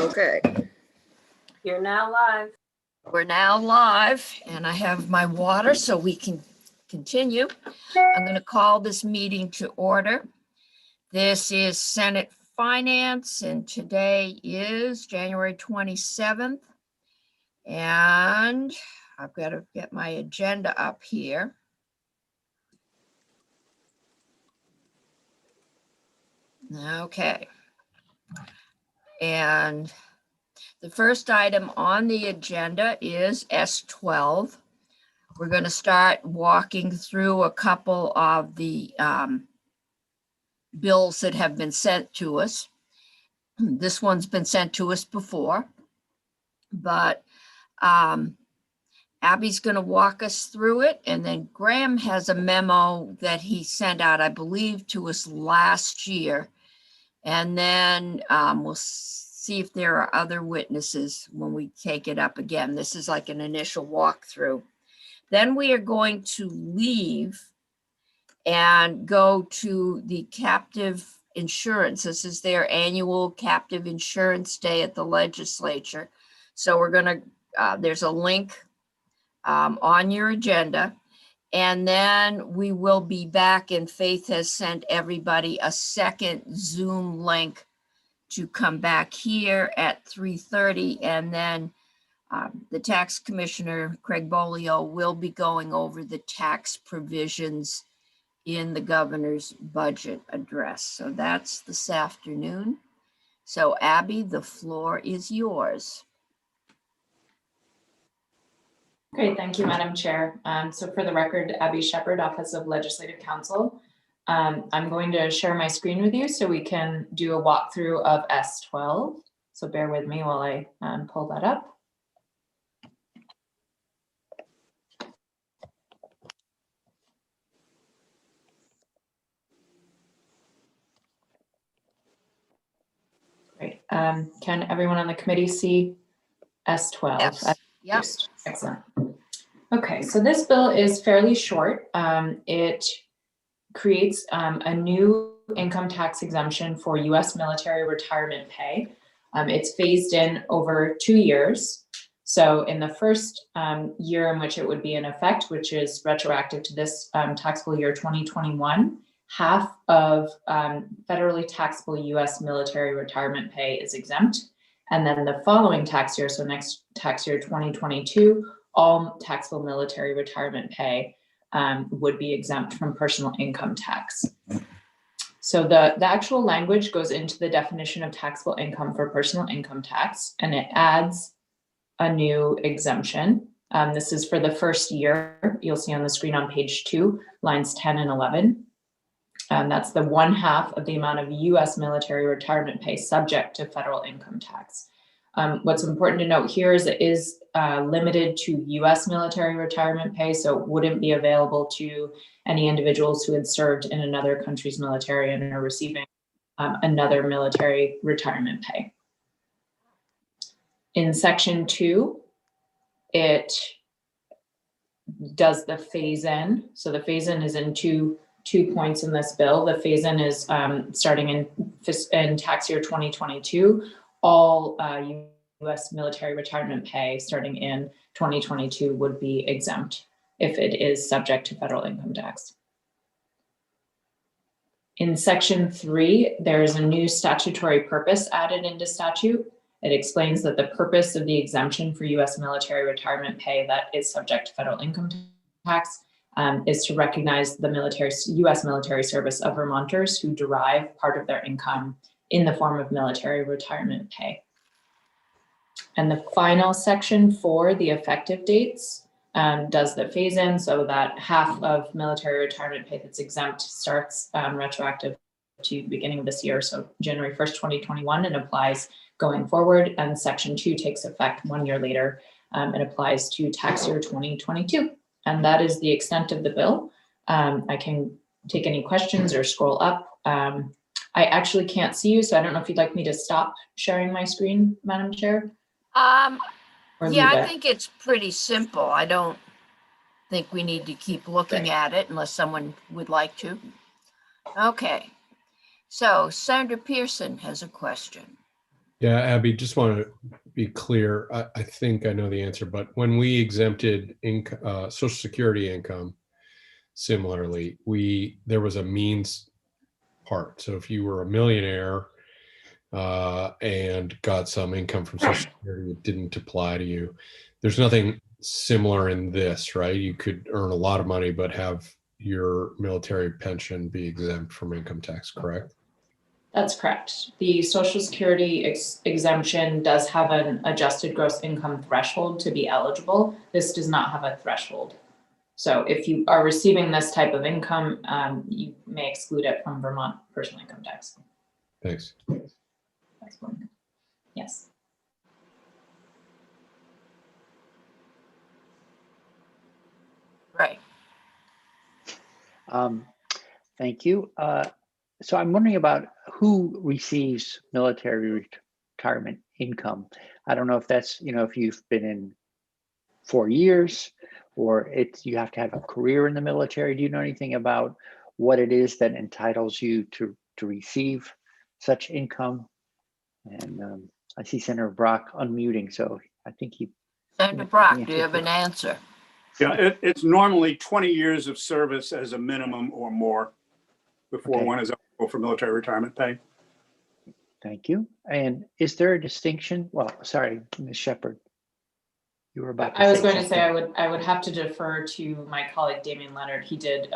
Okay, You're now live. we're now live and I have my water so we can continue. I'm going to call this meeting to order. This is Senate Finance and today is January 27th. And I've got to get my agenda up here. Okay. And the first item on the agenda is S12. We're going to start walking through a couple of the bills that have been sent to us. This one's been sent to us before, but Abby's going to walk us through it. And then Graham has a memo that he sent out, I believe, to us last year. And then we'll see if there are other witnesses when we take it up again. This is like an initial walkthrough. Then we are going to leave and go to the captive insurance. This is their annual captive insurance day at the legislature. So we're going to, there's a link on your agenda. And then we will be back, and Faith has sent everybody a second Zoom link to come back here at 3:30. And then the tax commissioner, Craig Bolio, will be going over the tax provisions in the governor's budget address. So that's this afternoon. So Abby, the floor is yours. Great, thank you, Madam Chair. So for the record, Abby Shepherd, Office of Legislative Counsel. I'm going to share my screen with you so we can do a walkthrough of S12. So bear with me while I pull that up. Great. Can everyone on the committee see S12? Yes. Yep. Excellent. Okay, so this bill is fairly short. It creates a new income tax exemption for U.S. military retirement pay. It's phased in over 2 years. So in the first year in which it would be in effect, which is retroactive to this taxable year 2021, half of federally taxable U.S. military retirement pay is exempt. And then the following tax year, so next tax year 2022, all taxable military retirement pay would be exempt from personal income tax. So the actual language goes into the definition of taxable income for personal income tax, and it adds a new exemption. This is for the first year. You'll see on the screen on page 2, lines 10 and 11. That's the 1/2 of the amount of U.S. military retirement pay subject to federal income tax. What's important to note here is it is limited to U.S. military retirement pay, so it wouldn't be available to any individuals who had served in another country's military and are receiving another military retirement pay. In section 2, it does the phase-in. So the phase-in is in two points in this bill. The phase-in is starting in tax year 2022. All U.S. military retirement pay starting in 2022 would be exempt if it is subject to federal income tax. In section 3, there is a new statutory purpose added into statute. It explains that the purpose of the exemption for U.S. military retirement pay that is subject to federal income tax is to recognize the U.S. military service of Vermonters who derive part of their income in the form of military retirement pay. And the final section for the effective dates does the phase-in, so that half of military retirement pay that's exempt starts retroactive to the beginning of this year, so January 1st, 2021, and applies going forward. And section 2 takes effect 1 year later and applies to tax year 2022. And that is the extent of the bill. I can take any questions or scroll up. I actually can't see you, so I don't know if you'd like me to stop sharing my screen, Madam Chair. Yeah, I think it's pretty simple. I don't think we need to keep looking at it unless someone would like to. Okay, so Senator Pearson has a question. Yeah, Abby, just want to be clear. I think I know the answer, but when we exempted Social Security income, similarly, there was a means part. So if you were a millionaire and got some income from Social Security, it didn't apply to you. There's nothing similar in this, right? You could earn a lot of money, but have your military pension be exempt from income tax, correct? That's correct. The Social Security exemption does have an adjusted gross income threshold to be eligible. This does not have a threshold. So if you are receiving this type of income, you may exclude it from Vermont personal income tax. Thanks. Yes. Right. Thank you. So I'm wondering about who receives military retirement income. I don't know if that's, if you've been in 4 years or you have to have a career in the military. Do you know anything about what it is that entitles you to receive such income? And I see Senator Brock unmuting, so I think he. Senator Brock, do you have an answer? Yeah, it's normally 20 years of service as a minimum or more before Okay. one is eligible for military retirement pay. Thank you. And is there a distinction? Well, sorry, Ms. Shepherd. You were about to I was say going to say something. I would have to defer to my colleague Damian Leonard. He did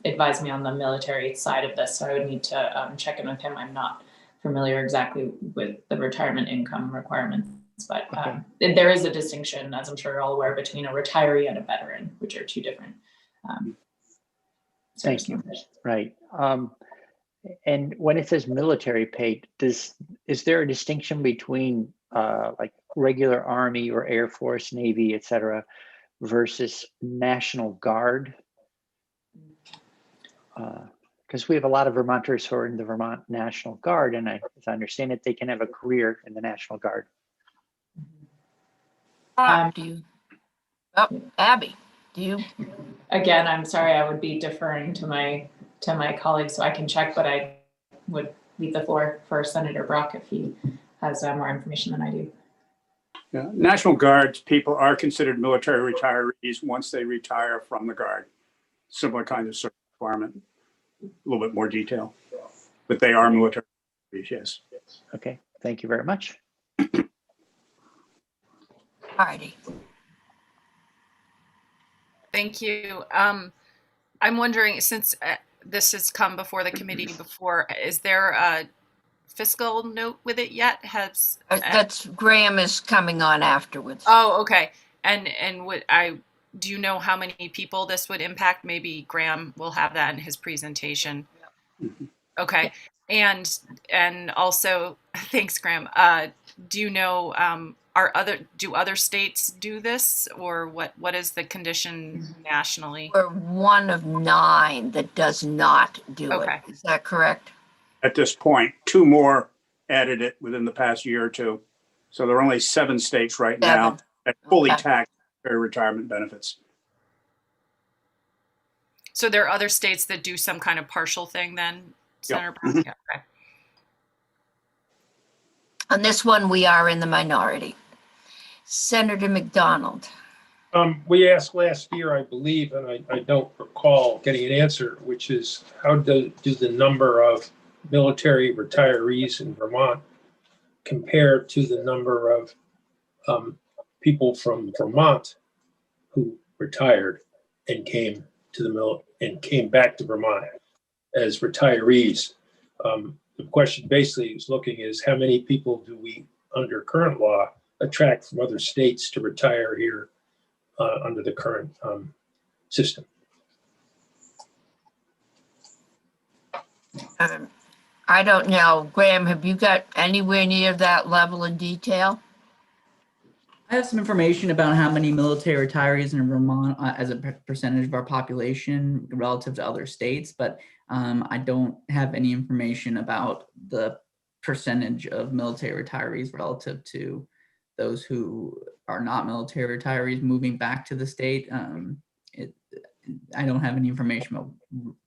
advise me on the military side of this, so I would need to check in with him. I'm not familiar exactly with the retirement income requirements, but there is a distinction, as I'm sure you're all aware, between a retiree and a veteran, which are two different. Thank you. Right. And when it says military pay, is there a distinction between like regular Army or Air Force, Navy, et cetera, versus National Guard? Because we have a lot of Vermonters who are in the Vermont National Guard, and as I understand it, they can have a career in the National Guard. Abby, do you? Again, I'm sorry, I would be deferring to my colleague, so I can check, but I would leave the floor for Senator Brock if he has more information than I do. Yeah. National Guard people are considered military retirees once they retire from the Guard. Similar kind of service requirement, a little bit more detail, but they are military retirees, yes. Okay, thank you very much. All righty. Thank you. I'm wondering, since this has come before the committee before, is there a fiscal note with it yet? That's Graham is coming on afterwards. Oh, okay. And do you know how many people this would impact? Maybe Graham will have that in his presentation. Okay. And also, thanks, Graham. Do you know, do other states do this, or what is the condition nationally? We're one of 9 that does not do it. Is that correct? At this point, 2 more added it within the past year or 2. So there are only 7 states right now that fully tax their retirement benefits. So there are other states that do some kind of partial thing then, Senator Brown? Yeah, okay. On this one, we are in the minority. Senator McDonald. We asked last year, I believe, and I don't recall getting an answer, which is how do the number of military retirees in Vermont compare to the number of people from Vermont who retired and came back to Vermont as retirees? The question basically is how many people do we, under current law, attract from other states to retire here under the current system? I don't know. Graham, have you got anywhere near that level of detail? I have some information about how many military retirees in Vermont as a percentage of our population relative to other states, but I don't have any information about the percentage of military retirees relative to those who are not military retirees moving back to the state. I don't have any information about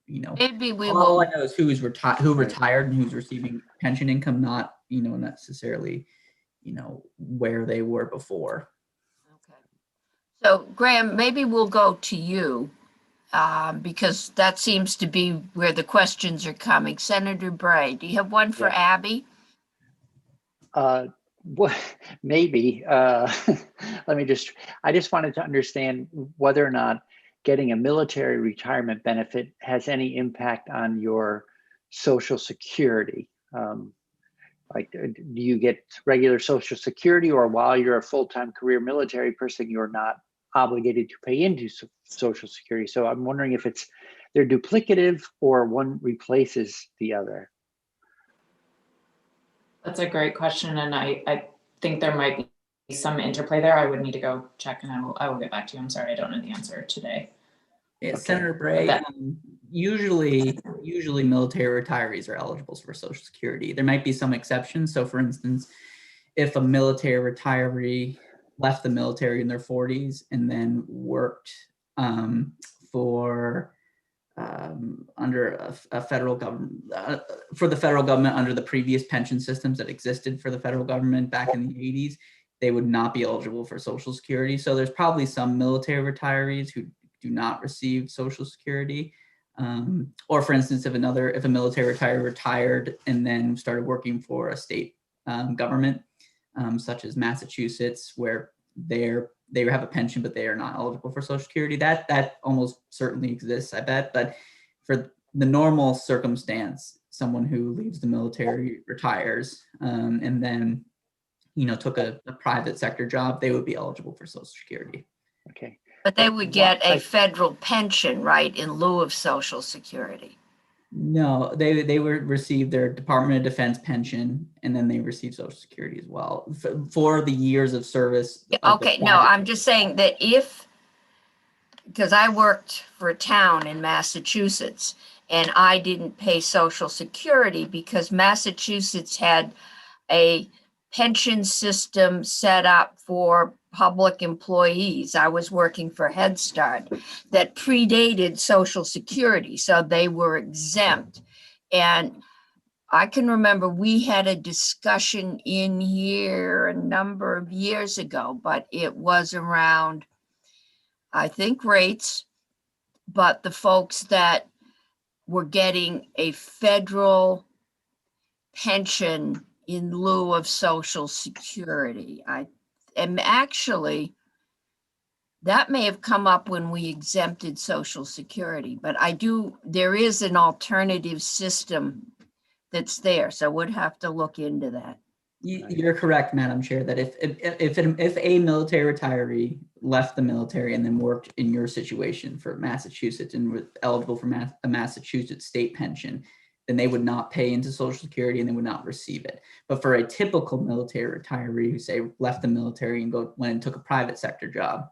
Maybe we all I will, know is who retired and who's receiving pension income, not, necessarily, where they were before. okay. So Graham, maybe we'll go to you, because that seems to be where the questions are coming. Senator Bray, do you have one for Yeah. Abby? Well, maybe. I just wanted to understand whether or not getting a military retirement benefit has any impact on your Social Security. Do you get regular Social Security, or while you're a full-time career military person, you're not obligated to pay into Social Security? So I'm wondering if they're duplicative or one replaces the other. That's a great question, and I think there might be some interplay there. I would need to go check, and I will get back to you. I'm sorry, I don't know the answer today. Yeah, Okay. Senator Bray, That- usually military retirees are eligible for Social Security. There might be some exceptions. So for instance, if a military retiree left the military in their 40s and then worked for under a federal government, for the federal government under the previous pension systems that existed for the federal government back in the 80s, they would not be eligible for Social Security. So there's probably some military retirees who do not receive Social Security. Or for instance, if a military retiree retired and then started working for a state government, such as Massachusetts, where they have a pension, but they are not eligible for Social Security. That almost certainly exists, I bet. But for the normal circumstance, someone who leaves the military, retires, and then took a private sector job, they would be eligible for Social Security. Okay. But they would get a federal pension, right, in lieu of Social Security. No, they would receive their Department of Defense pension, and then they receive Social Security as well for the years of service. Okay, no, I'm just saying that because I worked for a town in Massachusetts and I didn't pay Social Security because Massachusetts had a pension system set up for public employees. I was working for Head Start that predated Social Security, so they were exempt. And I can remember we had a discussion in here a number of years ago, but it was around, I think, rates, but the folks that were getting a federal pension in lieu of Social Security. And actually, that may have come up when we exempted Social Security, but there is an alternative system that's there, so we'd have to look into that. You're correct, Madam Chair, that if a military retiree left the military and then worked in your situation for Massachusetts and was eligible for a Massachusetts state pension, then they would not pay into Social Security and they would not receive it. But for a typical military retiree who, say, left the military and went and took a private sector job,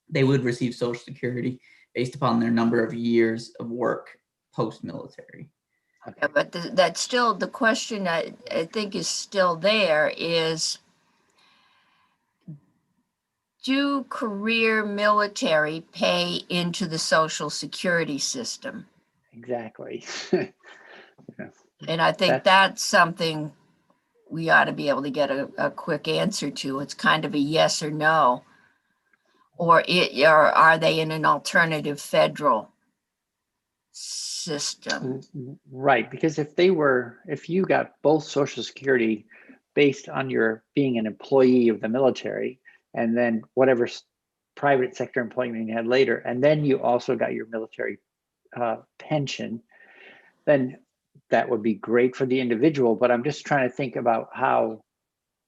they would receive Social Security based upon their number of years of work post-military. Yeah, but that's still the question I think is still there is, do career military pay into the Social Security system? Exactly. And I think that's something we ought to be able to get a quick answer to. It's kind of a yes or no. Or are they in an alternative federal system? Right, because if you got both Social Security based on your being an employee of the military, and then whatever private sector employment you had later, and then you also got your military pension, then that would be great for the individual. But I'm just trying to think about how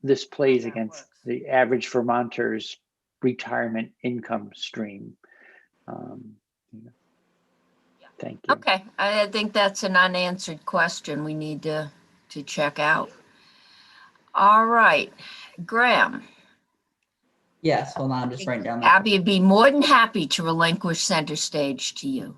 this plays against the average Vermonter's retirement income stream. Thank you. Okay, I think that's an unanswered question we need to check out. All right, Graham. Yes, hold on, I'm just writing down that. Abby would be more than happy to relinquish center stage to you.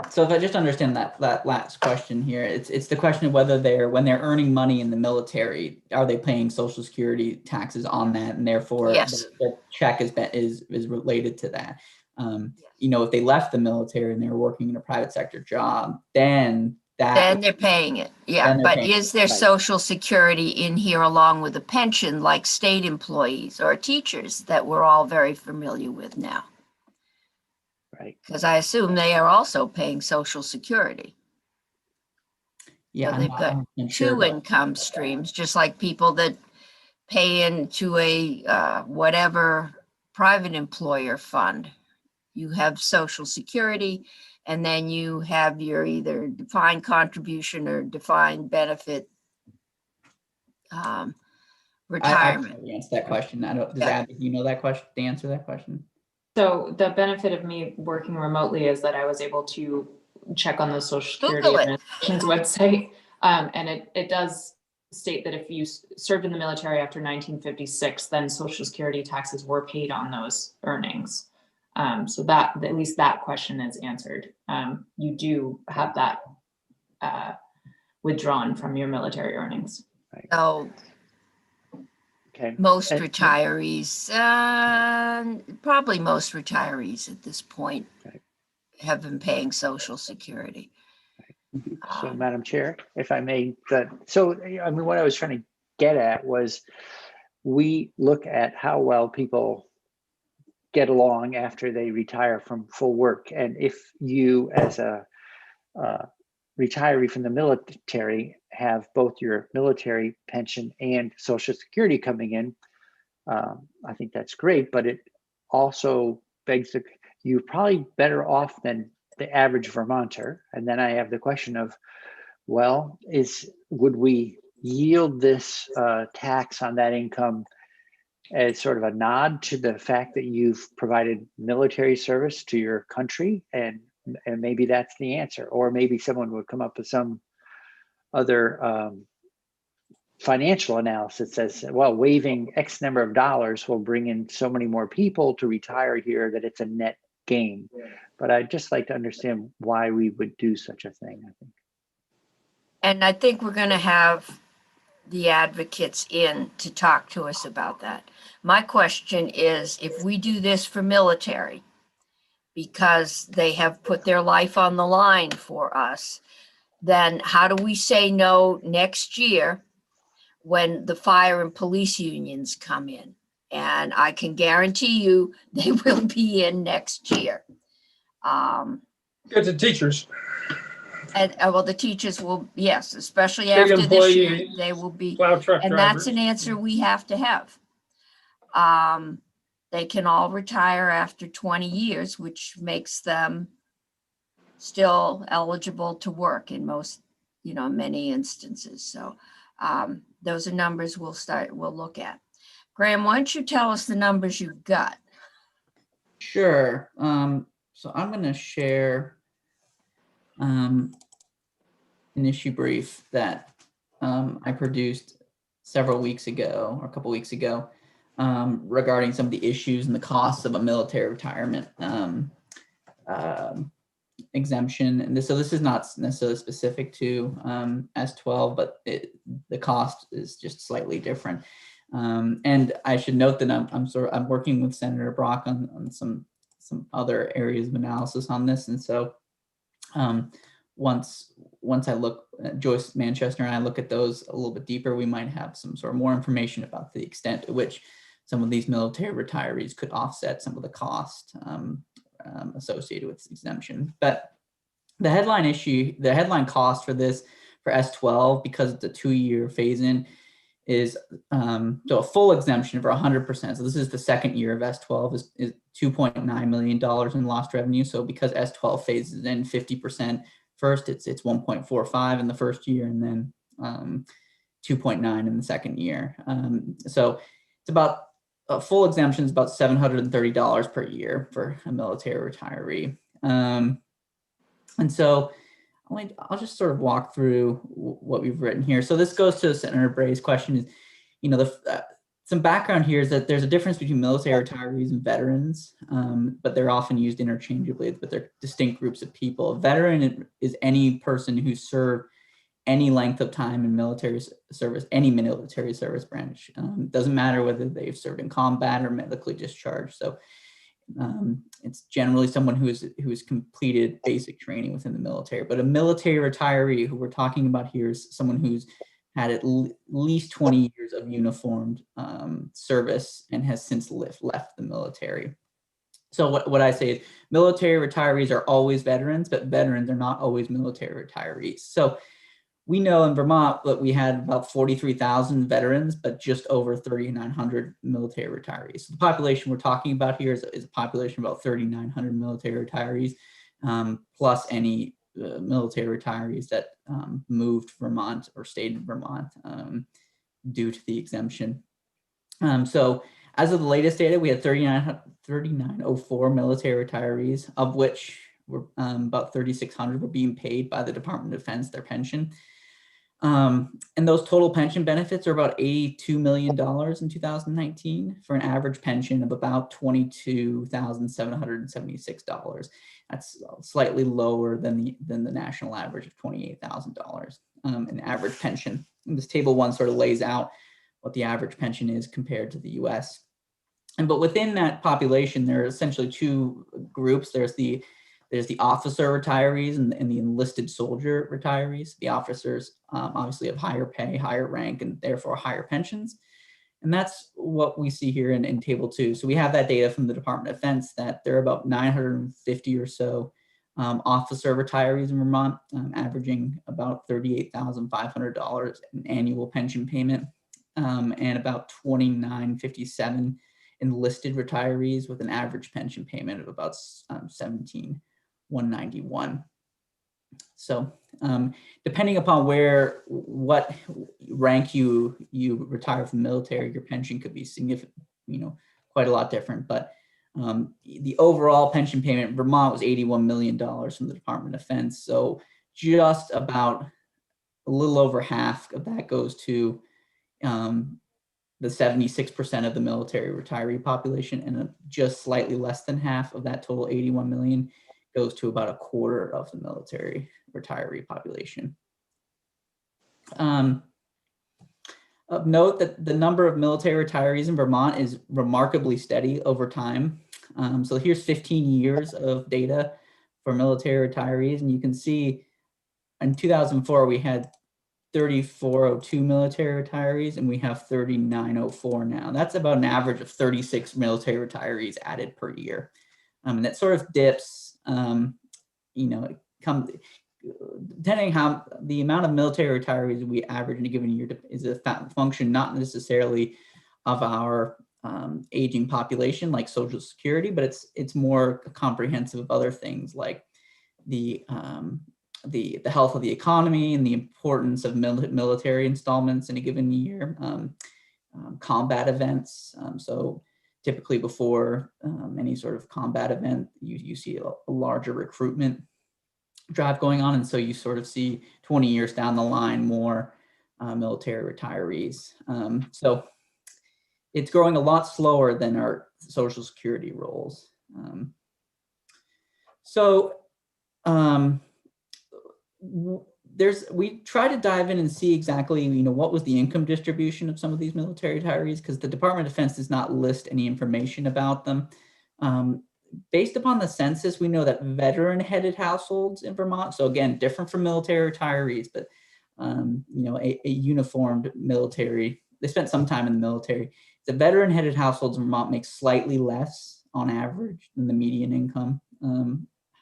So if I just understand that last question here, it's the question of whether when they're earning money in the military, are they paying Social Security taxes on that, and therefore Yes. the check is related to that. If they left the military and they were working in a private sector job, then They're paying it. Yeah, Then they're but paying is there Right. Social Security in here along with a pension like state employees or teachers that we're all very familiar with now? Right. Because I assume they are also paying Social Security. yeah, So I'm they've not got 100% sure two about- income streams, just like people that pay into a whatever private employer fund. You have Social Security, and then you have your either defined contribution or defined benefit I retirement. can't answer that question. I don't. Does Yeah. Abby, do you know that question? The answer to that question? So the benefit of me working remotely is that I was able to check on the Social Security Google it. Administration's website. And it does state that if you served in the military after 1956, then Social Security taxes were paid on those earnings. So that at least that question is answered. You do have that withdrawn from your military earnings. So Okay. most And- retirees, probably most retirees at this point Right. have been paying Social Security. So, Madam Chair, if I may, what I was trying to get at was we look at how well people get along after they retire from full work. And if you, as a retiree from the military, have both your military pension and Social Security coming in, I think that's great, but it also begs you're probably better off than the average Vermonter. And then I have the question of, well, would we yield this tax on that income as sort of a nod to the fact that you've provided military service to your country? And maybe that's the answer. Or maybe someone would come up with some other financial analysis that says, well, waiving X number of dollars will bring in so many more people to retire here that it's a net gain. But I'd just like to understand why we would do such a thing, I think. And I think we're going to have the advocates in to talk to us about that. My question is, if we do this for military, because they have put their life on the line for us, then how do we say no next year when the fire and police unions come in? And I can guarantee you they will be in next year. Get the teachers. And well, the teachers will, yes, especially Big after this year, employee, they will be. Plow truck And drivers. that's an answer we have to have. They can all retire after 20 years, which makes them still eligible to work in most, many instances. So those are numbers we'll look at. Graham, why don't you tell us the numbers you've got? Sure. So I'm going to share an issue brief that I produced several weeks ago, or a couple weeks ago, regarding some of the issues and the costs of a military retirement exemption. And so this is not necessarily specific to S12, but the cost is just slightly different. And I should note that I'm working with Senator Brock on some other areas of analysis on this. And so once I look, Joyce Manchester and I look at those a little bit deeper, we might have some sort of more information about the extent to which some of these military retirees could offset some of the cost associated with this exemption. But the headline cost for this, for S12, because it's a 2-year phase-in, is so a full exemption for 100%. So this is the second year of S12 is $2.9 million in lost revenue. So because S12 phases in 50%, first it's 1.45 in the first year, and then 2.9 in the second year. So it's about a full exemption is about $730 per year for a military retiree. And so I'll just sort of walk through what we've written here. So this goes to Senator Bray's question. Is, some background here is that there's a difference between military retirees and veterans, but they're often used interchangeably, but they're distinct groups of people. A veteran is any person who served any length of time in military service, any military service branch. Doesn't matter whether they've served in combat or medically discharged. So It's generally someone who's completed basic training within the military. But a military retiree who we're talking about here is someone who's had at least 20 years of uniformed service and has since left the military. So what I say is military retirees are always veterans, but veterans are not always military retirees. So we know in Vermont that we had about 43,000 veterans, but just over 3,900 military retirees. So the population we're talking about here is a population of about 3,900 military retirees, plus any military retirees that moved to Vermont or stayed in Vermont due to the exemption. So as of the latest data, we had 3,904 military retirees, of which were about 3,600 were being paid by the Department of Defense their pension. And those total pension benefits are about $82 million in 2019 for an average pension of about $22,776. That's slightly lower than the national average of $28,000 an average pension. And this table 1 sort of lays out what the average pension is compared to the US. But within that population, there are essentially 2 groups. There's the officer retirees and the enlisted soldier retirees. The officers obviously have higher pay, higher rank, and therefore higher pensions. And that's what we see here in table 2. So we have that data from the Department of Defense that there are about 950 or so officer retirees in Vermont, averaging about $38,500 in annual pension payment, and about 2,957 enlisted retirees with an average pension payment of about $17,191. So depending upon what rank you retire from the military, your pension could be significant, quite a lot different. But the overall pension payment in Vermont was $81 million from the Department of Defense. So just about a little over half of that goes to the 76% of the military retiree population, and just slightly less than half of that total 81 million goes to about a quarter of the military retiree population. Of note that the number of military retirees in Vermont is remarkably steady over time. So here's 15 years of data for military retirees, and you can see in 2004 we had 3,402 military retirees, and we have 3,904 now. That's about an average of 36 military retirees added per year. And that sort of dips, depending how the amount of military retirees we average in a given year is a function not necessarily of our aging population like Social Security, but it's more comprehensive of other things like the health of the economy and the importance of military installments in a given year, combat events. So typically before any sort of combat event, you see a larger recruitment drive going on. And so you sort of see 20 years down the line, more military retirees. So it's growing a lot slower than our Social Security rolls. We try to dive in and see exactly, what was the income distribution of some of these military retirees, because the Department of Defense does not list any information about them. Based upon the census, we know that veteran-headed households in Vermont, so again, different from military retirees, but a uniformed military, they spent some time in the military. The veteran-headed households in Vermont make slightly less on average than the median income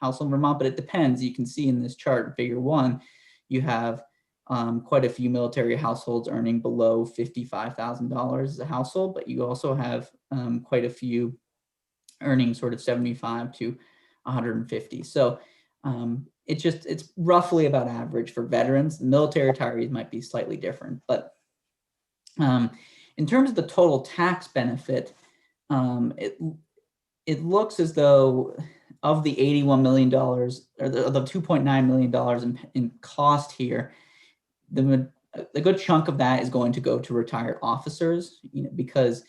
household in Vermont, but it depends. You can see in this chart, figure 1, you have quite a few military households earning below $55,000 as a household, but you also have quite a few earning sort of 75 to 150. So it's roughly about average for veterans. Military retirees might be slightly different, but in terms of the total tax benefit, it looks as though of the $81 million or the $2.9 million in cost here, the good chunk of that is going to go to retired officers, because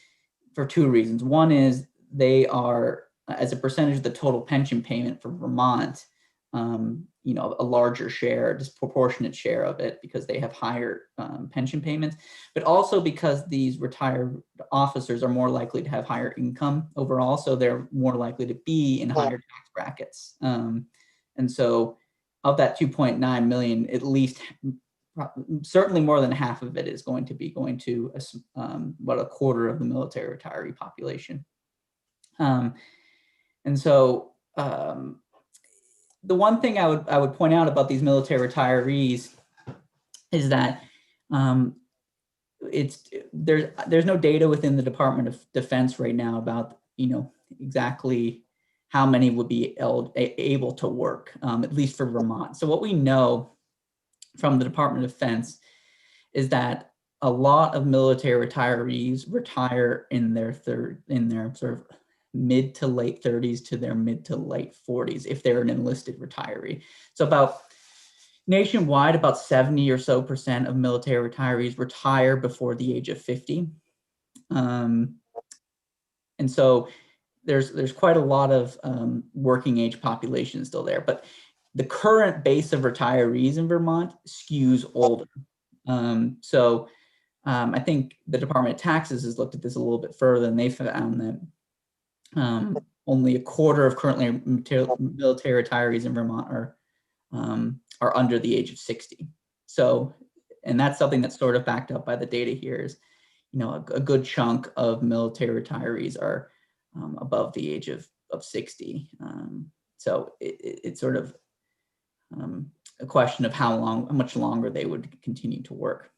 for 2 reasons. One is they are, as a percentage of the total pension payment for Vermont, you know, a larger share, disproportionate share of it because they have higher pension payments, but also because these retired officers are more likely to have higher income overall. So they're more likely to be in higher tax brackets. And so of that 2.9 million, at least certainly more than half of it is going to be going to about a quarter of the military retiree population. And so the one thing I would point out about these military retirees is that there's no data within the Department of Defense right now about, you know, exactly how many would be able to work, at least for Vermont. So what we know from the Department of Defense is that a lot of military retirees retire in their sort of mid to late 30s to their mid to late 40s if they're an enlisted retiree. So about nationwide, about 70 or so % of military retirees retire before the age of 50. And so there's quite a lot of working age population still there, but the current base of retirees in Vermont skews older. So I think the Department of Taxes has looked at this a little bit further, and they found that only a quarter of currently military retirees in Vermont are under the age of 60. So, and that's something that's sort of backed up by the data here is, you know, a good chunk of military retirees are above the age of 60. So it's sort of a question of how much longer they would continue to work.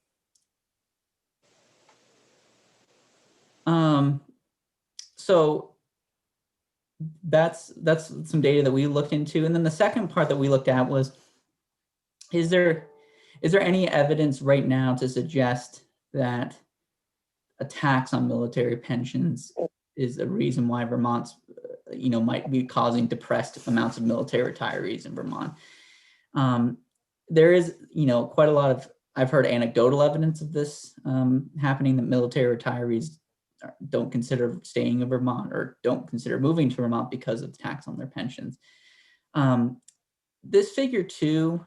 So that's some data that we looked into. And then the second part that we looked at was, is there any evidence right now to suggest that a tax on military pensions is a reason why Vermont's, you know, might be causing depressed amounts of military retirees in Vermont? There is, you know, quite a lot of, I've heard anecdotal evidence of this happening, that military retirees don't consider staying in Vermont or don't consider moving to Vermont because of the tax on their pensions. This figure 2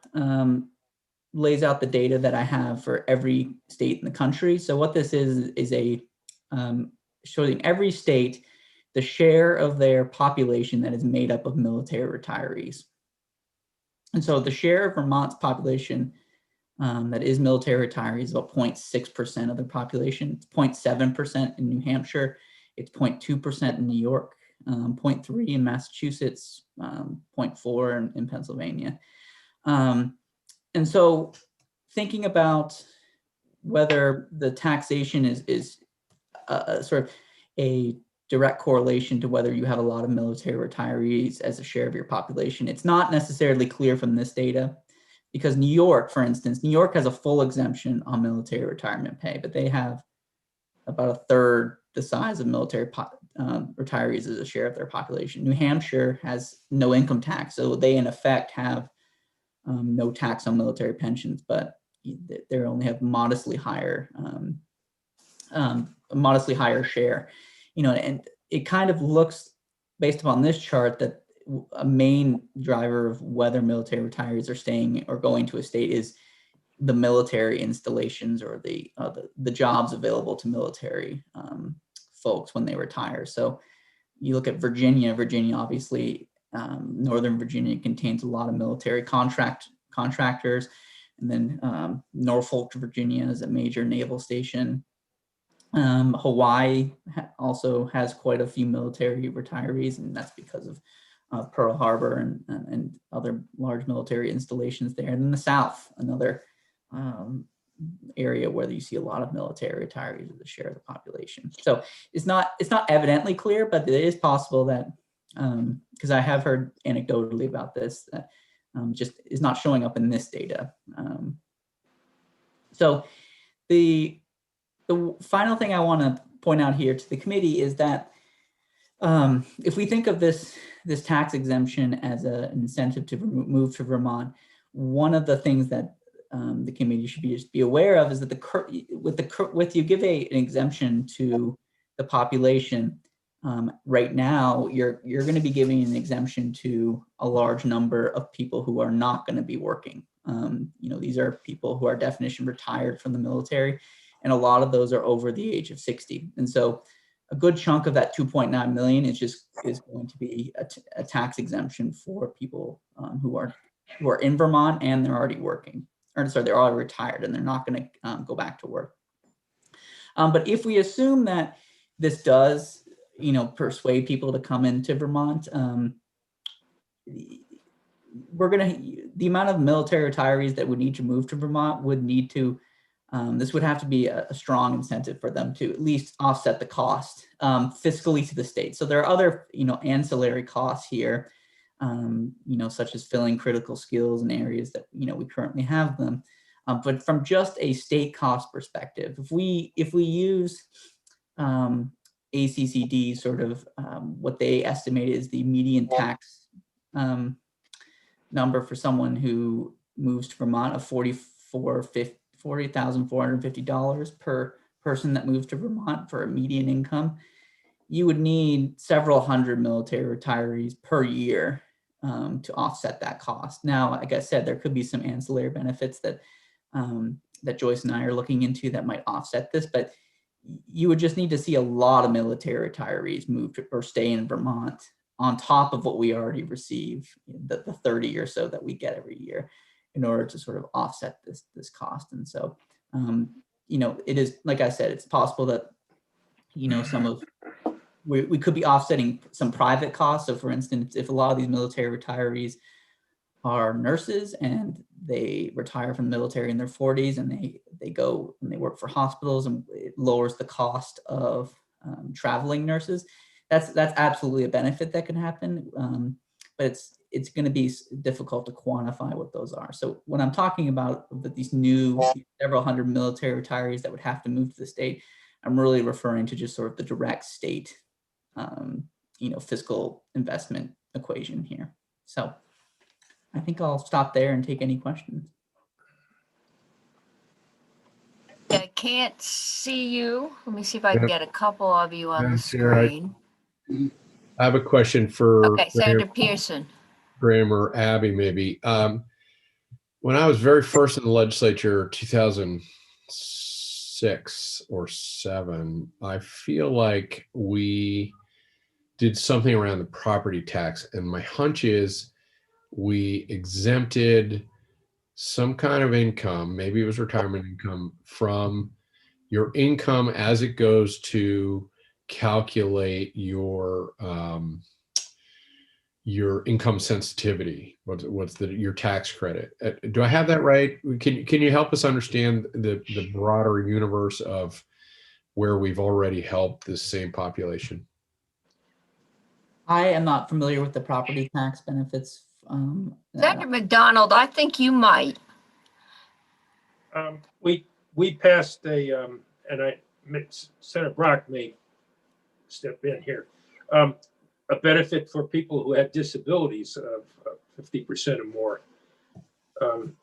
lays out the data that I have for every state in the country. So what this is a showing every state the share of their population that is made up of military retirees. And so the share of Vermont's population that is military retirees is about 0.6% of their population. It's 0.7% in New Hampshire. It's 0.2% in New York, 0.3% in Massachusetts, 0.4% in Pennsylvania. And so thinking about whether the taxation is sort of a direct correlation to whether you have a lot of military retirees as a share of your population, it's not necessarily clear from this data, because New York, for instance, New York has a full exemption on military retirement pay, but they have about a third the size of military retirees as a share of their population. New Hampshire has no income tax, so they in effect have no tax on military pensions, but they only have modestly higher share. You know, and it kind of looks, based upon this chart, that a main driver of whether military retirees are staying or going to a state is the military installations or the jobs available to military folks when they retire. So you look at Virginia, obviously, Northern Virginia contains a lot of military contractors, and then Norfolk, Virginia is a major naval station. Hawaii also has quite a few military retirees, and that's because of Pearl Harbor and other large military installations there. And in the South, another area where you see a lot of military retirees as a share of the population. So it's not evidently clear, but it is possible that, because I have heard anecdotally about this, that just is not showing up in this data. So the final thing I want to point out here to the committee is that if we think of this tax exemption as an incentive to move to Vermont, one of the things that the committee should be aware of is that with you give an exemption to the population, right now you're going to be giving an exemption to a large number of people who are not going to be working. These are people who are definition retired from the military, and a lot of those are over the age of 60. And so a good chunk of that 2.9 million is going to be a tax exemption for people who are in Vermont and they're already working, or sorry, they're already retired and they're not going to go back to work. But if we assume that this does, persuade people to come into Vermont, the amount of military retirees that would need to move to Vermont would need to, this would have to be a strong incentive for them to at least offset the cost fiscally to the state. So there are other, ancillary costs here, such as filling critical skills in areas that, we currently have them. But from just a state cost perspective, if we use ACCD sort of what they estimate is the median tax number for someone who moves to Vermont of $40,450 per person that moves to Vermont for a median income, you would need several hundred military retirees per year to offset that cost. Now, like I said, there could be some ancillary benefits that that Joyce and I are looking into that might offset this, but you would just need to see a lot of military retirees move to, or stay in Vermont on top of what we already receive, the 30 or so that we get every year, in order to sort of offset this cost. And so, it is, like I said, it's possible that, we could be offsetting some private costs. So for instance, if a lot of these military retirees are nurses and they retire from the military in their 40s and they go and they work for hospitals, and it lowers the cost of traveling nurses, that's absolutely a benefit that can happen. But it's going to be difficult to quantify what those are. So when I'm talking about these new several hundred military retirees that would have to move to the state, I'm really referring to just sort of the direct state, fiscal investment equation here. So I think I'll stop there and take any questions. I can't see you. Let me see if I can get a couple of you on the Madam Chair, screen. I have a question for Okay, Senator Pearson. Graham or Abby, maybe. When I was very first in the legislature, 2006 or 7, I feel like we did something around the property tax. And my hunch is we exempted some kind of income, maybe it was retirement income, from your income as it goes to calculate your income sensitivity. What's your tax credit? Do I have that right? Can you help us understand the broader universe of where we've already helped this same population? I am not familiar with the property tax benefits. Senator McDonald, I think you might. We passed and Senator Brock may step in here, a benefit for people who had disabilities of 50% or more. And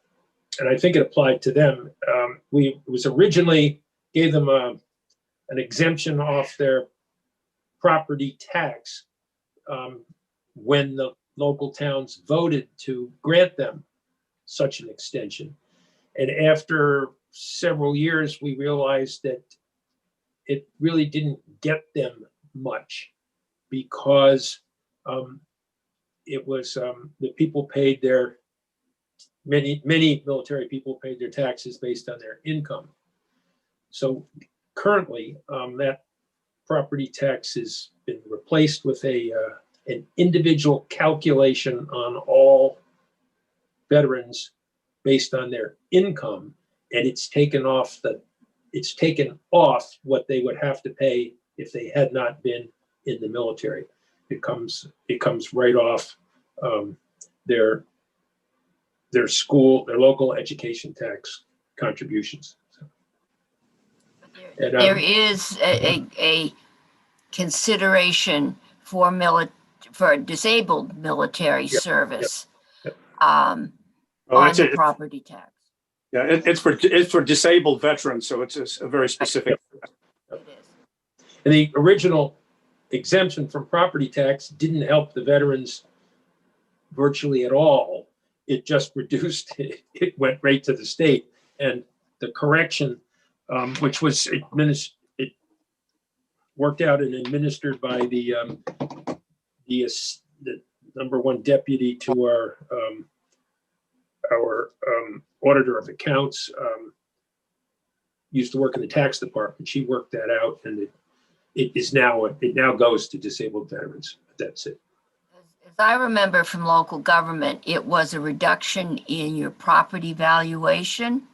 I think it applied to them. It was originally gave them an exemption off their property tax when the local towns voted to grant them such an extension. And after several years, we realized that it really didn't get them much, because it was the people paid their many military people paid their taxes based on their income. So currently, that property tax has been replaced with an individual calculation on all veterans based on their income, and it's taken off what they would have to pay if they had not been in the military. It comes right off their local education tax contributions. And, there is a consideration for disabled military service on the property tax. Yeah, it's for disabled veterans, so it's a very specific. It is. And the original exemption from property tax didn't help the veterans virtually at all. It just reduced it. It went right to the state, and the correction, which was it worked out and administered by the number one deputy to our auditor of accounts, used to work in the tax department. She worked that out, and it now goes to disabled veterans. That's it. As I remember from local government, it was a reduction in your property valuation.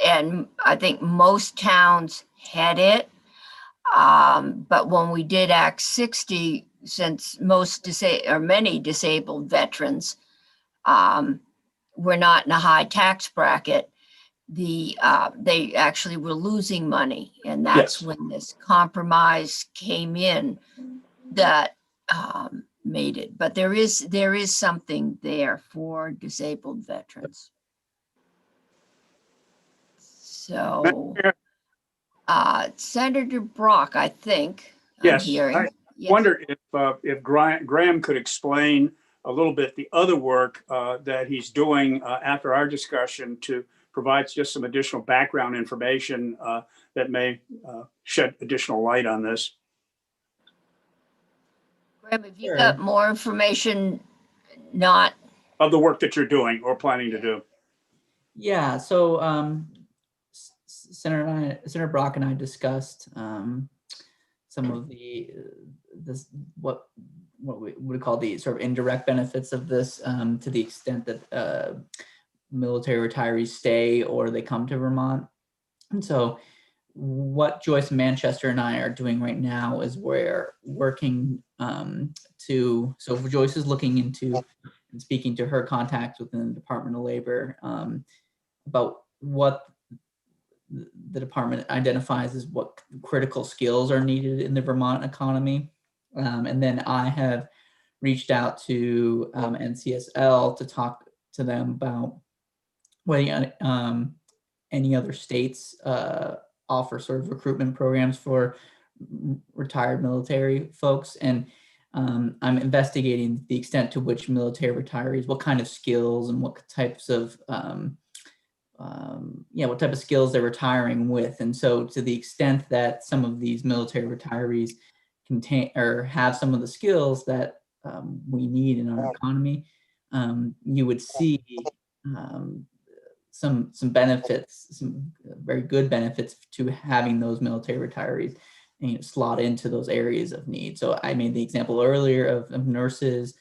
And I think most towns had it. But when we did Act 60, since many disabled veterans were not in a high tax bracket, they actually were losing money. And that's Yes. when this compromise came in that made it. But there is something there for disabled veterans. So Senator Brock, I think I'm Yes, hearing. I Yes. wonder if Graham could explain a little bit the other work that he's doing after our discussion to provide just some additional background information that may shed additional light on this. Graham, have you Sure. got more information? Not. Of the work that you're doing or planning to do. Yeah, so Senator Brock and I discussed some of what we would call the sort of indirect benefits of this, to the extent that military retirees stay or they come to Vermont. And so what Joyce Manchester and I are doing right now is we're working so Joyce is looking into and speaking to her contacts within the Department of Labor about what the department identifies as what critical skills are needed in the Vermont economy. And then I have reached out to NCSL to talk to them about whether any other states offer sort of recruitment programs for retired military folks. And I'm investigating the extent to which military retirees, what kind of skills and what types of what type of skills they're retiring with. And so to the extent that some of these military retirees contain or have some of the skills that we need in our economy, you would see some benefits, some very good benefits to having those military retirees slot into those areas of need. So I made the example earlier of nurses,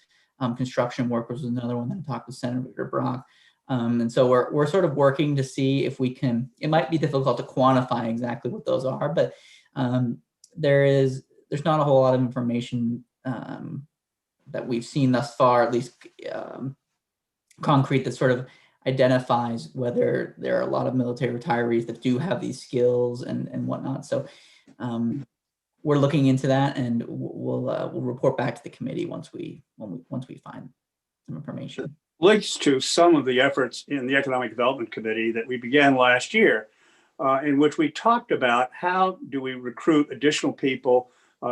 construction workers was another one that I talked to Senator Brock. And so we're sort of working to see if we can. It might be difficult to quantify exactly what those are, but there's not a whole lot of information that we've seen thus far, at least concrete, that sort of identifies whether there are a lot of military retirees that do have these skills and whatnot. So we're looking into that, and we'll report back to the committee once we find some information. Links to some of the efforts in the Economic Development Committee that we began last year, in which we talked about how do we recruit additional people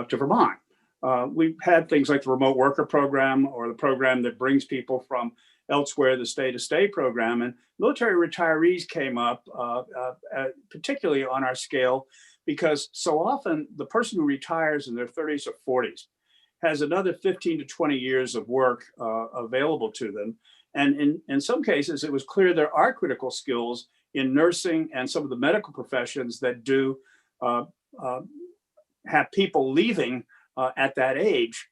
to Vermont. We've had things like the remote worker program or the program that brings people from elsewhere, the stay-to-stay program, and military retirees came up, particularly on our scale, because so often the person who retires in their 30s or 40s has another 15 to 20 years of work available to them. And in some cases, it was clear there are critical skills in nursing and some of the medical professions that do have people leaving at that age.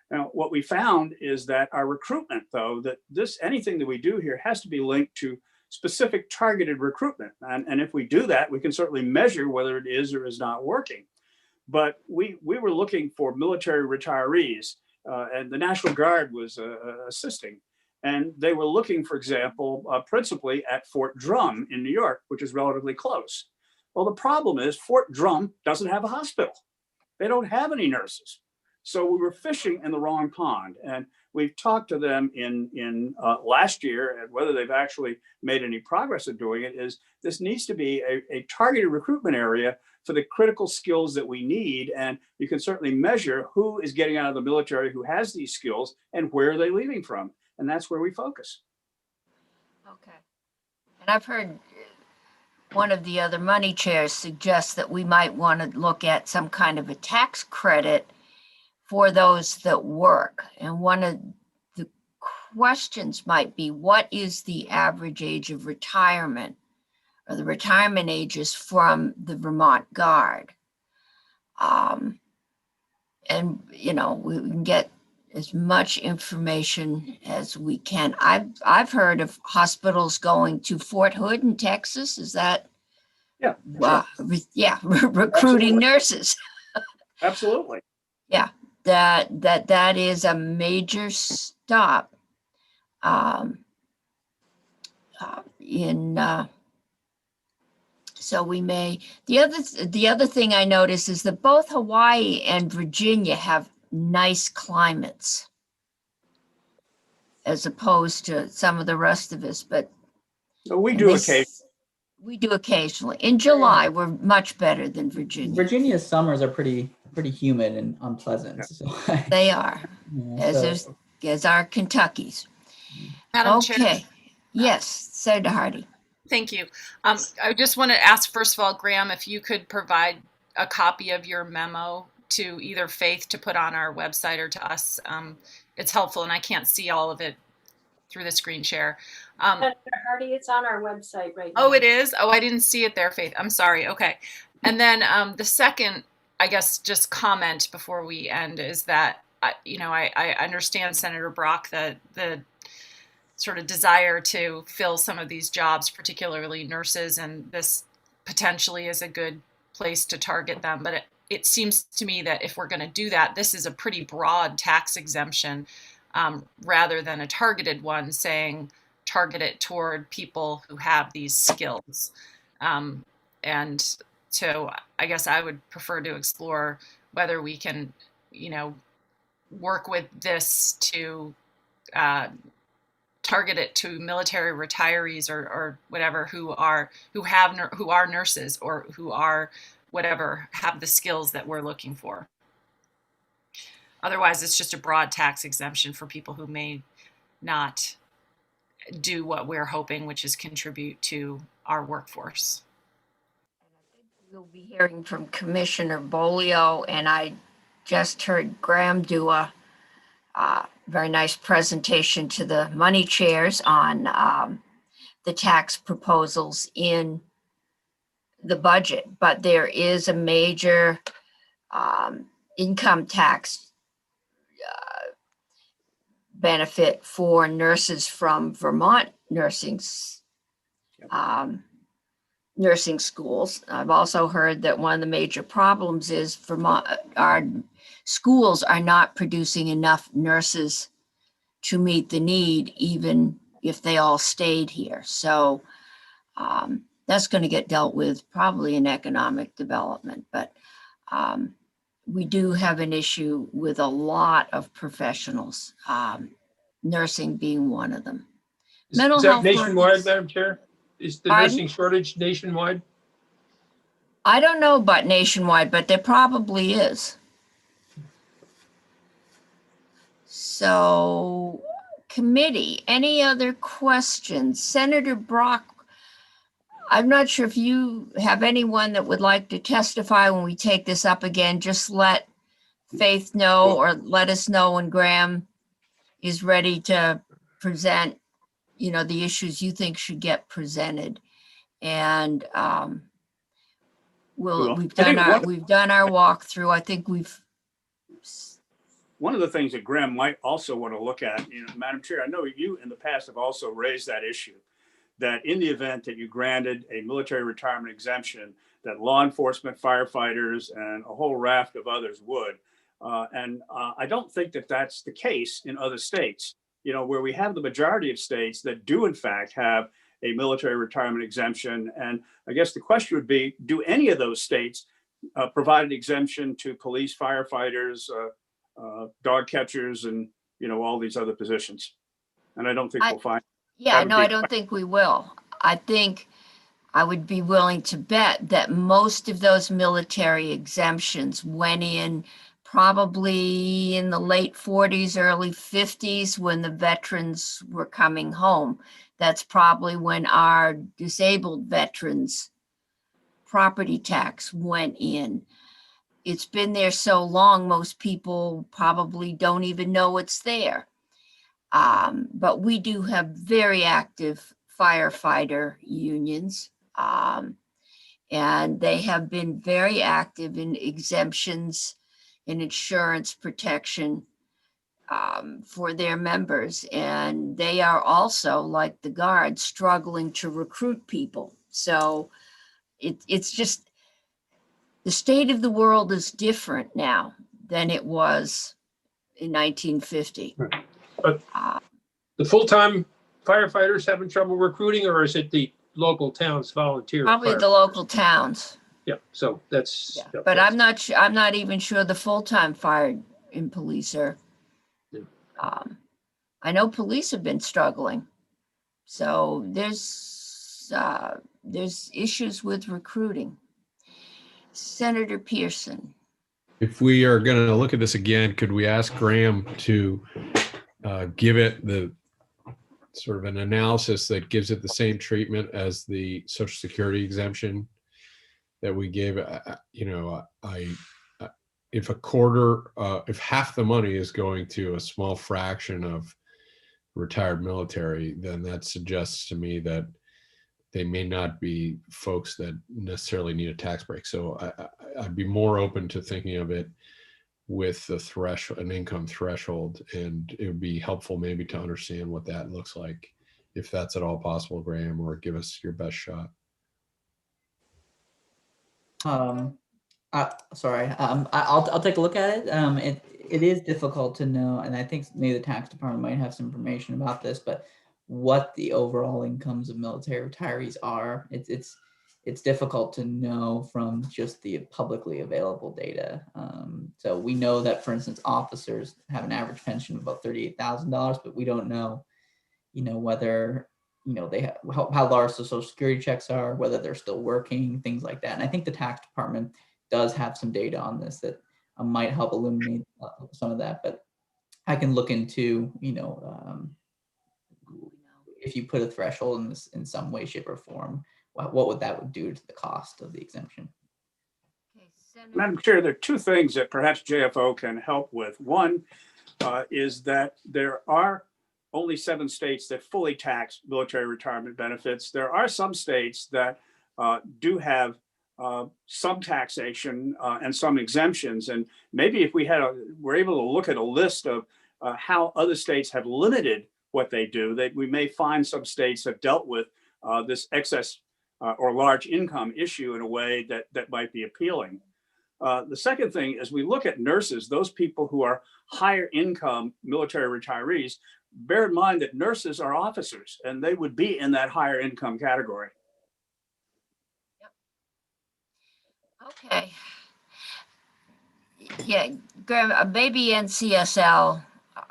Now, what we found is that our recruitment, though, that anything that we do here has to be linked to specific targeted recruitment. And if we do that, we can certainly measure whether it is or is not working. But we were looking for military retirees, and the National Guard was assisting. And they were looking, for example, principally at Fort Drum in New York, which is relatively close. Well, the problem is Fort Drum doesn't have a hospital. They don't have any nurses. So we were fishing in the wrong pond. And we've talked to them in last year, and whether they've actually made any progress in doing it is this needs to be a targeted recruitment area for the critical skills that we need. And you can certainly measure who is getting out of the military who has these skills and where are they leaving from. And that's where we focus. Okay. And I've heard one of the other money chairs suggest that we might want to look at some kind of a tax credit for those that work. And one of the questions might be, what is the average age of retirement or the retirement ages from the Vermont Guard? And, you know, we can get as much information as we can. I've heard of hospitals going to Fort Hood in Texas. Is that? Yeah. Yeah, recruiting nurses. Absolutely. Yeah, that is a major stop so we may, the other thing I notice is that both Hawaii and Virginia have nice climates as opposed to some of the rest of us, but We do occasionally. We do occasionally. In July, we're much better than Virginia. Virginia's summers are pretty humid and unpleasant. So, They are, yeah, as are Kentucky's. Madam Chair. Okay. Yes, Senator Hardy. Thank you. I just want to ask, first of all, Graham, if you could provide a copy of your memo to either Faith to put on our website or to us. It's helpful, and I can't see all of it through the screen share. Senator Hardy, it's on our website right now. Oh, it is? Oh, I didn't see it there, Faith. I'm sorry. Okay. And then the second, I guess, just comment before we end is that, I understand, Senator Brock, the sort of desire to fill some of these jobs, particularly nurses, and this potentially is a good place to target them. But it seems to me that if we're going to do that, this is a pretty broad tax exemption rather than a targeted one saying target it toward people who have these skills. And so I guess I would prefer to explore whether we can, work with this to target it to military retirees or whatever who are nurses or who are whatever, have the skills that we're looking for. Otherwise, it's just a broad tax exemption for people who may not do what we're hoping, which is contribute to our workforce. We'll be hearing from Commissioner Bolio, and I just heard Graham do a very nice presentation to the money chairs on the tax proposals in the budget, but there is a major income tax benefit for nurses from Vermont nursing schools. I've also heard that one of the major problems is Vermont, our schools are not producing enough nurses to meet the need, even if they all stayed here. So that's going to get dealt with probably in economic development. But we do have an issue with a lot of professionals, nursing being one of them. Mental Is that health nationwide, workers- Madam Chair? Is the Pardon? nursing shortage nationwide? I don't know about nationwide, but there probably is. So, committee, any other questions? Senator Brock, I'm not sure if you have anyone that would like to testify when we take this up again. Just let Faith know or let us know when Graham is ready to present, the issues you think should get presented. And we've done our walkthrough. I think one of the things that Graham might also want to look at, Madam Chair, I know you in the past have also raised that issue, that in the event that you granted a military retirement exemption, that law enforcement, firefighters, and a whole raft of others would. And I don't think that that's the case in other states, where we have the majority of states that do in fact have a military retirement exemption. And I guess the question would be, do any of those states provide an exemption to police, firefighters, dog catchers and, all these other positions. And I don't think we'll find. Yeah, That would no, be- I don't think we will. I think I would be willing to bet that most of those military exemptions went in probably in the late 40s, early 50s when the veterans were coming home. That's probably when our disabled veterans property tax went in. It's been there so long, most people probably don't even know it's there. But we do have very active firefighter unions. And they have been very active in exemptions and insurance protection for their members. And they are also, like the Guard, struggling to recruit people. So it's just, the state of the world is different now than it was in 1950. But the full-time firefighters having trouble recruiting, or is it the local towns volunteer? Probably the local towns. Yeah, so that's. Yeah. But I'm not even sure the full-time fire and police are. Yeah. I know police have been struggling. So there's issues with recruiting. Senator Pearson. If we are going to look at this again, could we ask Graham to give it the sort of an analysis that gives it the same treatment as the Social Security exemption that we gave? If a quarter, if half the money is going to a small fraction of retired military, then that suggests to me that they may not be folks that necessarily need a tax break. So I'd be more open to thinking of it with the threshold, an income threshold, and it would be helpful maybe to understand what that looks like, if that's at all possible, Graham, or give us your best shot. I'll take a look at it. It is difficult to know, and I think maybe the tax department might have some information about this, but what the overall incomes of military retirees are, it's difficult to know from just the publicly available data. So we know that, for instance, officers have an average pension of about $38,000, but we don't know, whether they have how large the Social Security checks are, whether they're still working, things like that. And I think the tax department does have some data on this that might help illuminate some of that. But I can look into, if you put a threshold in this in some way, shape, or form, what would that do to the cost of the exemption? Okay, Senator. Madam Chair, there are two things that perhaps JFO can help with. One is that there are only 7 states that fully tax military retirement benefits. There are some states that do have some taxation and some exemptions. And maybe if we're able to look at a list of how other states have limited what they do, that we may find some states have dealt with this excess or large income issue in a way that might be appealing. The second thing, as we look at nurses, those people who are higher income military retirees, bear in mind that nurses are officers and they would be in that higher income category. Okay. Yeah, Graham, maybe NCSL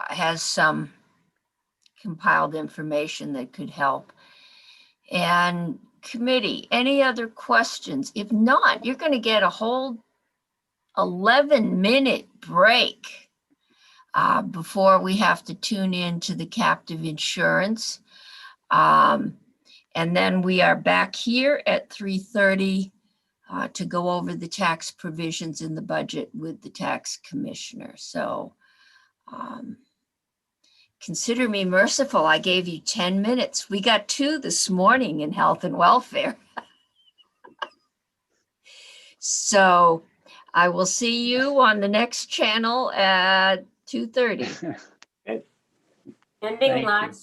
has some compiled information that could help. And committee, any other questions? If not, you're going to get a whole 11-minute break before we have to tune in to the captive insurance. And then we are back here at 3:30 to go over the tax provisions in the budget with the tax commissioner. So consider me merciful. I gave you 10 minutes. We got 2 this morning in health and welfare. So I will see you on the next channel at 2:30. Ending live stream.